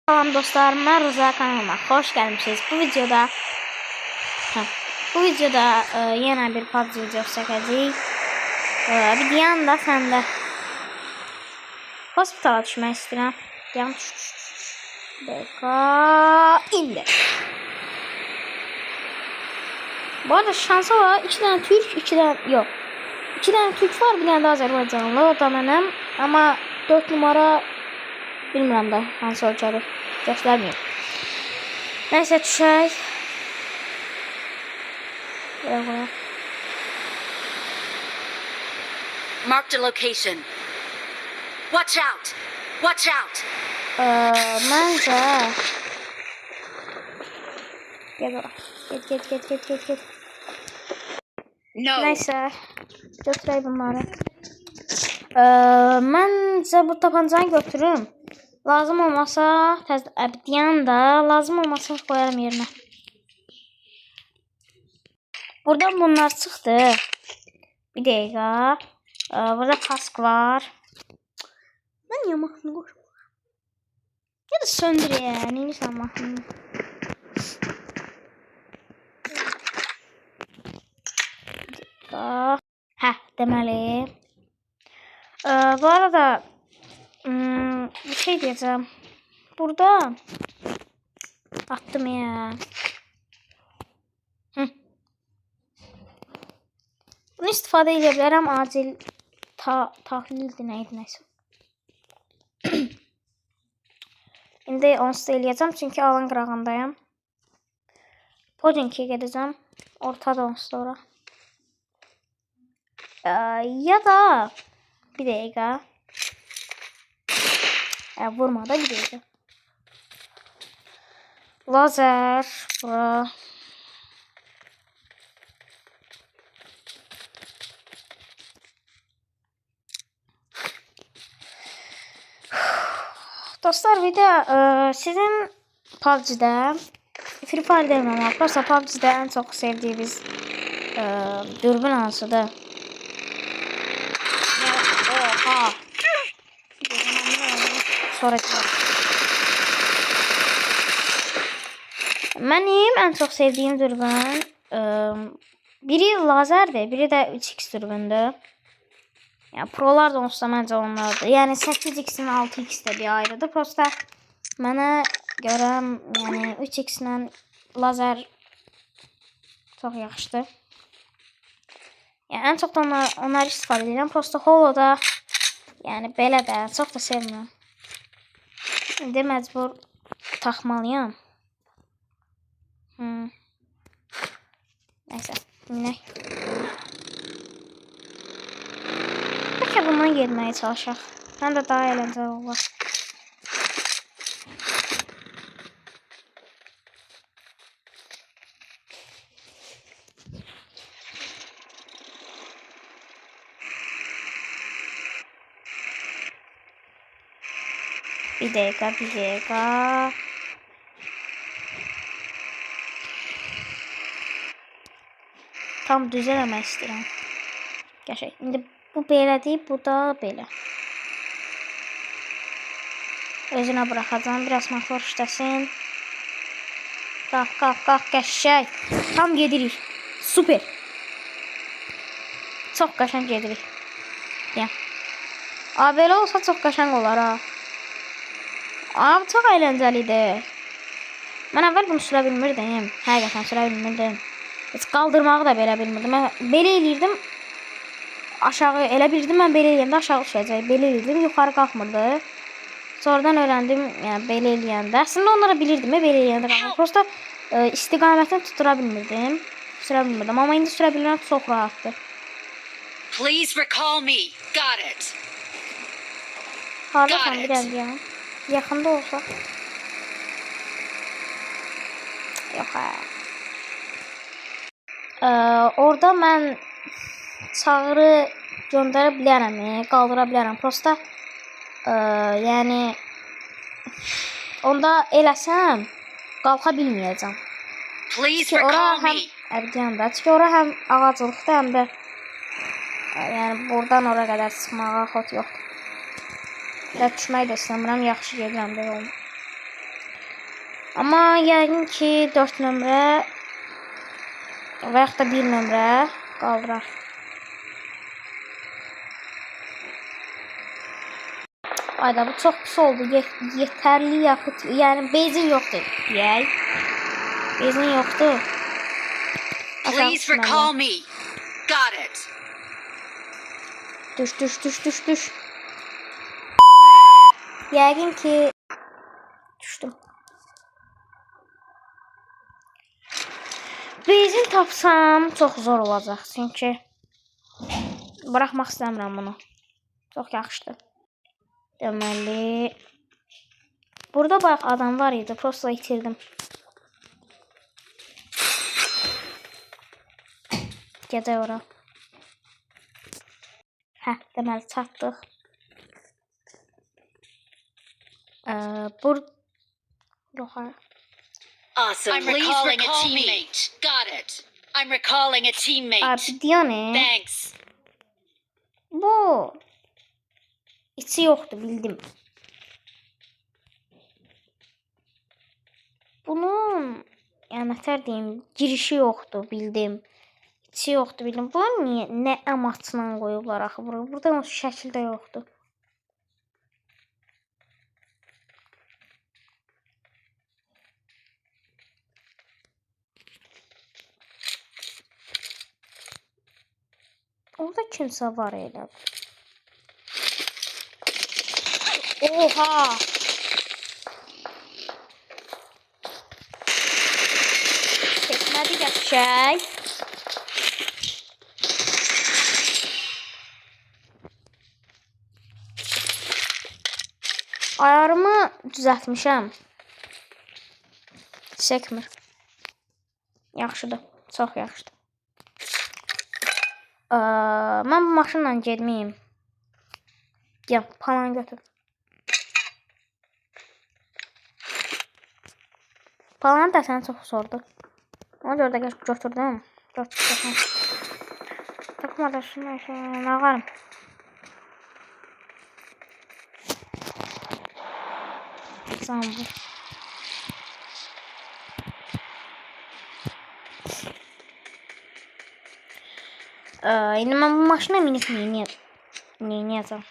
Salam dostlar, mən Rıza kanalıma xoş gəlmişsiniz. Bu videoda yenə bir PUBG videosu çəkəcəyik. Bir deyən də səndə hospitala düşmək istəyirəm. Deyən indi. Bu arada şansa var, 2 dənə Türk, 2 dənə Türk var, bir dənə də Azərbaycanlı, o da mənim. Amma 4 numara bilmirəm də hansı ölkədir. Göstərməyim. Nəysə düşək. Mark the location. Watch out! Watch out! Məncə Get ora. Get. No. Nəysə götürək bunları. Məncə bu tapancanı götürüm. Lazım olmasa deyən də lazım olmasa qoyarım yerinə. Buradan bunlar çıxdı. Bir dəqiqə. Burada kask var. Mən niyə mahnını qoşmuşam? Ya da söndürəyəm. Neysə mahnını. Deməli. Bu arada bir şey diyeceğim. Burada attım ya. Bunu istifadə edə bilərəm. Acil tahlildir nəysə. İndi onsuz da eləyəcəm çünki alan qırağındayım. Podinkiyə gedəcəm. Ortada onsuz da ora. Ya da bir dəqiqə. Vurma da bir dəqiqə. Lazer bura. Dostlar bir de sizin PUBG'də Free Fire deməm ama prosta PUBG'də en çok sevdiğiniz dürbün hansıdır? Oha. Sonra benim en çok sevdiğim dürbün biri lazerdir, biri de 3x dürbündür. Yani prolar da olsa məncə onlardır. Yəni 8x-in 6x də bir ayrıdır. Prosta mənə görə yəni 3x-lə lazer çox yaxşıdır. Yəni ən çox da onları istifadə edirəm. Prosta holoda yəni belə də çox da sevmirəm. İndi məcbur taxmalıyam. Nəysə, minək. Bəlkə bundan gelməyə çalışaq. Həm də daha əyləncəli olur. Bir dəqiqə. Tam düzələmək istəyirəm. Qəşəng. İndi bu belə deyil, bu da belə. Özünə buraxacağım. Biraz motor işləsin. Qalx, qəşəng. Tam gedirik. Super. Çox qəşəng gedirik. Ya. Belə olsa çox qəşəng olar ha. Bu çox əyləncəlidir. Mən əvvəl bunu sürə bilmirdim. Həqiqətən sürə bilmirdim. Heç qaldırmağı da belə bilmirdim. Mən belə eləyirdim. Aşağı elə bilirdim, mən belə eləyəndə aşağı düşəcək. Belə eləyirdim, yuxarı qalxmırdı. Sonradan öyrəndim, yəni belə eləyəndə. Əslində onları bilirdim, belə eləyəndə qalxmır. Prosta istiqamətini tutura bilmirdim. Sürə bilmirdim, amma indi sürə bilirəm, çox rahatdır. Please recall me. Got it. Haradasan bir dənə deyəm. Yaxında olsa. Yox, orada mən çağrı göndərə bilərəm, qaldıra bilərəm. Prosta yəni onda eləsəm qalxa bilməyəcəm. Please recall me. Çünki ora həm ağaclıqdır, həm də yəni buradan ora qədər çıxmağa xot yoxdur. Və düşmək də istəmirəm, yaxşı gedirəm də yolum. Amma yəqin ki 4 nömrə və yaxud da 1 nömrə qaldırar. Ayda bu çox pis oldu. Yetərli yaxud yəni benzin yoxdur. Deyək. Benzin yoxdur. Please recall me. Got it. Düş. Yəqin ki düşdüm. Benzin tapsam çox zor olacaq. Çünki buraxmaq istəmirəm bunu. Çox yaxşıdır. Deməli burada bayaq adam var idi. Prosta itirdim. Gedək ora. Deməli çatdıq. Yuxarı. Awesome. Please recall a teammate. Got it. I'm recalling a teammate. Abi Diane. Thanks. Bu içi yoxdur bildim. Bunun yəni nətər deyim, girişi yoxdur bildim. İçi yoxdur bildim. Bu niyə nə amaçla qoyublar axı bura? Burada o şəkildə yoxdur. Orada kimsə var elə. Oha! Çekmədi qəşəng. Ayarımı düzəltmişəm. Çəkmir. Yaxşıdır. Çox yaxşıdır. Mən bu maşınla getməyim. Gəl, palanı götür. Palanı da səni çox sordu. Ona görə də götürdüm. Götürdüm. Takmadı şunu, nə varım? Zambu. İndi mən bu maşına minib neyniyəcəm?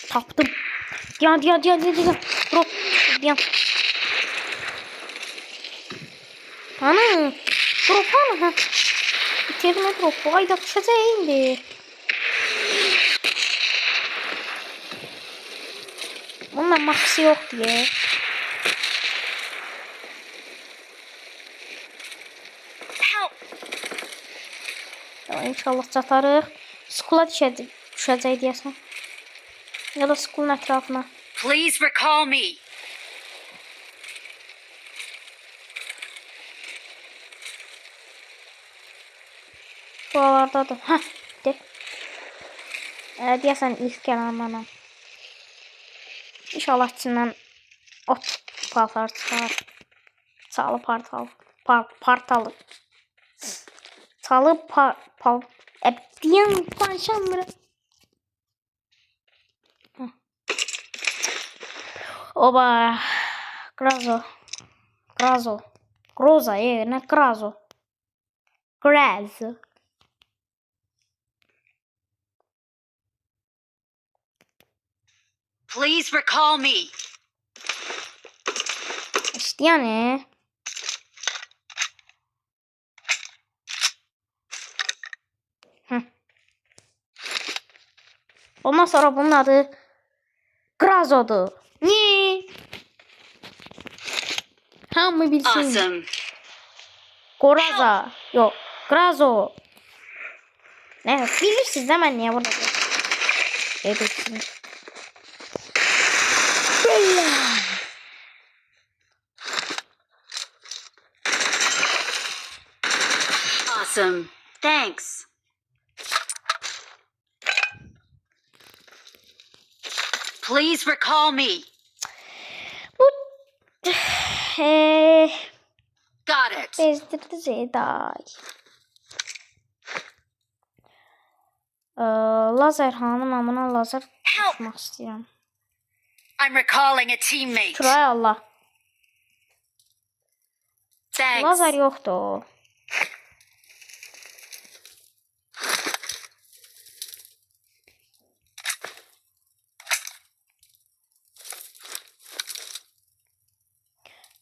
Tapdım. Diyan. Drop. Diyan. Ana. Drop ana. Bitirme dropu. Ayda düşəcək indi. Bununla maxi yox deyə. İnşallah çatarıq. Skula düşəcək deyəsən. Ya da skulun ətrafına. Please recall me. Buralardadır. De. Deyəsən ilk gələn mənəm. İnşallah içindən ot paltar çıxar. Çalı partalı. Çalı deyən danışamıram. Oba. Groza, ne Grazo. Please recall me. İşte yani. Ondan sonra bunun adı Grazo'dur. Niye? Hamı bilsin. Awesome. Goraza. Yok. Grazo. Ne? Bilirsiniz değil mi? Niye burada? Evet. Awesome. Thanks. Please recall me. Got it. Bezdirdi Zeday. Lazer hanım, amına lazer Help! tutmaq istəyirəm. I'm recalling a teammate. Şuraya Allah. Thanks. Lazer yoxdur.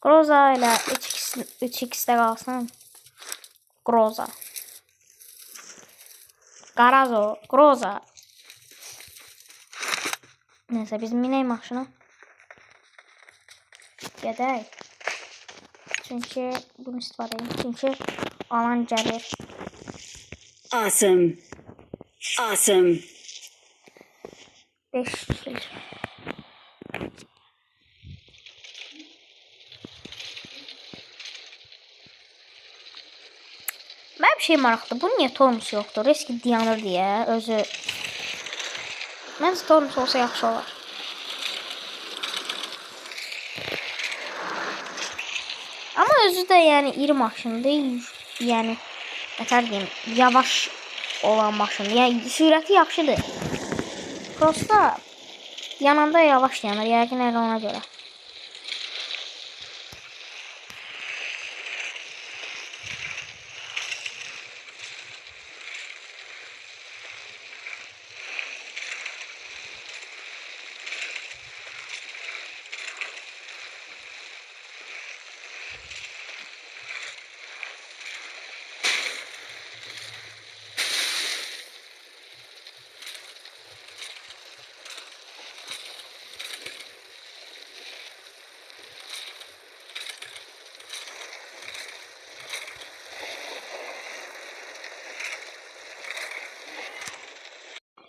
Groza ilə 3x'də qalsın. Groza. Qarazo, Groza. Neyse biz minək maşına. Gedək. Çünki bunu istifadə edin. Çünki alan gəlir. Awesome. Awesome. 5 kill. Mən bir şey maraqlı. Bu niyə tormus yoxdur? Riski dayanır deyə özü. Məncə tormus olsa yaxşı olar. Amma özü də yəni iri maşındır. Yəni nətər deyim, yavaş olan maşın. Yəni sürəti yaxşıdır. Prosta yananda yavaş yanır. Yəqin elə ona görə.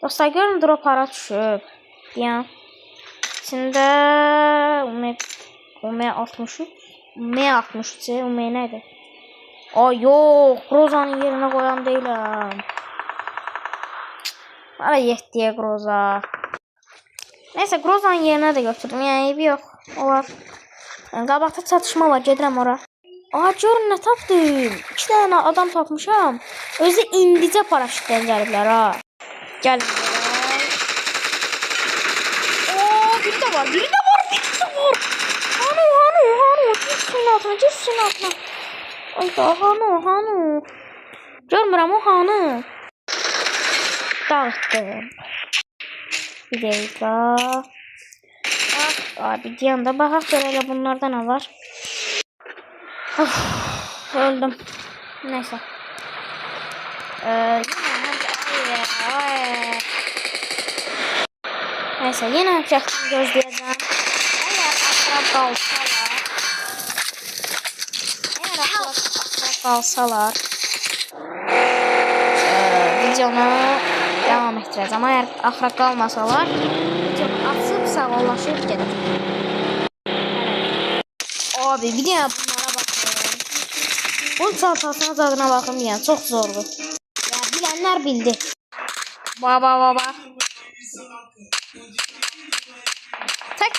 Dostlar görün drop hara düşüb. Deyən. İçində UM63. UM63. UM nədir? Ay yox. Groza'nın yerinə qoyan deyiləm. Hara yetdiyə Groza. Neyse Groza'nın yerinə də götürdüm. Yəni eybi yox. Olar. Yəni, qabaqda çatışma var. Gedirəm ora. Aa görün nə tapdım. 2 dənə adam tapmışam. Özü indicə paraşütdən gəliblər ha. Gəlin. Ooo biri də var. Biri də var. Hanu. Cüssün altına. Ay da hanu. Görmürəm o hanı. Dağıtdım. Bir dəqiqə. Abi diyanda baxaq görələ bunlarda nə var. Öldüm. Neyse. Neyse yine çəkdim gözləyəcəm. Əgər atrap qalsalar videonu devam etdirəcəm. Əgər axıra qalmasalar videonu açıb sağollaşıb gedəcəm. Abi bir dənə bunlara baxıyorum. Bunun çantasına zadına baxım yəni çox zordur. Yəni bilənlər bildi. Baba.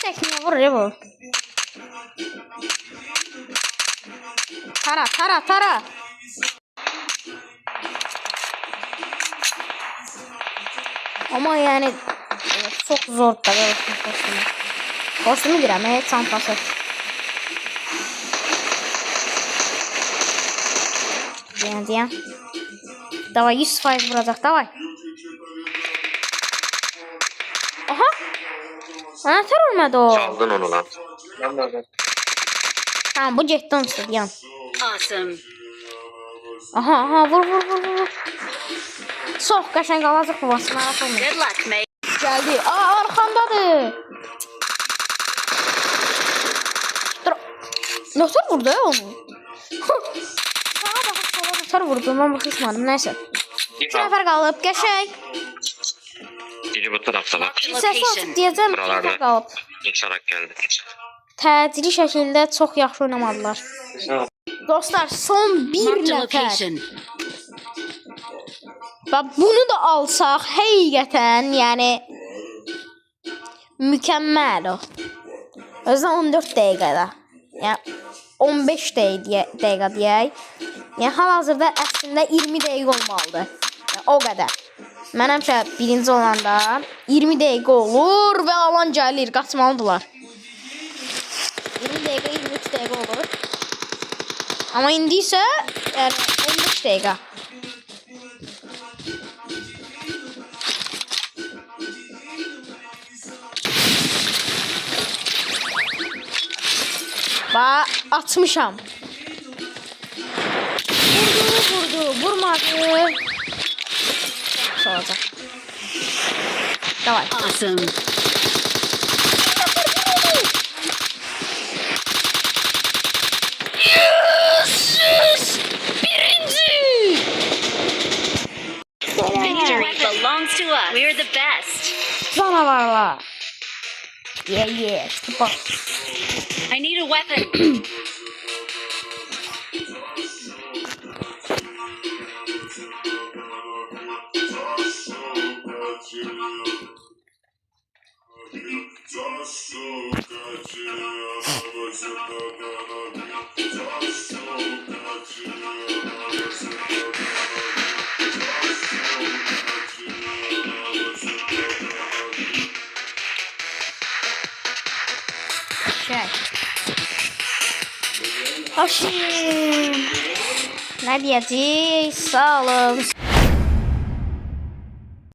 Tek niye vurur bu? Tara. Ama yani çok zor da kostümü. Kostümü giremeye çantası. Diyen. Davay 100% vuracak davay. Aha. Anahtar olmadı o. Çaldın onu lan. Tamam bu jeton diyen. Awesome. Aha vur. Çox qəşəng alacaq bu vasına atılmır. Good luck, mate. Geldi. Aa arkandadır. Nasıl vurdu ya onu? Sağa bakıp sola vurdu. Ben bakışmadım. Neyse. 2 nəfər qalıb. Qəşəng. Biri bu taraftalar. Səsi açıb deyəcəm. 2 nəfər qalıb. Uçarak geldi. Təcili şəkildə çox yaxşı oynamadılar. Dostlar son 1 Marked a nəfər. location. Və bunu da alsaq həqiqətən yəni mükəmməl o. Özdə 14 dəqiqədə. Yəni 15 dəqiqə deyək. Yəni hal-hazırda əslində 20 dəqiqə olmalıdır. Yəni o qədər. Mən həmişə birinci olanda 20 dəqiqə olur və alan gəlir, qaçmalıdırlar. 20 dəqiqə, 23 dəqiqə olur. Amma indi isə yəni 15 dəqiqə. Bax, açmışam. Vurdu, vurmadı. Olacaq. Davay. Awesome. Yes! Birinci! Victory belongs to us. We're the best. Canavarlar. Yeah. Bak. I need a weapon. Hoşim. Ne diyeceğiz? Sağ olun.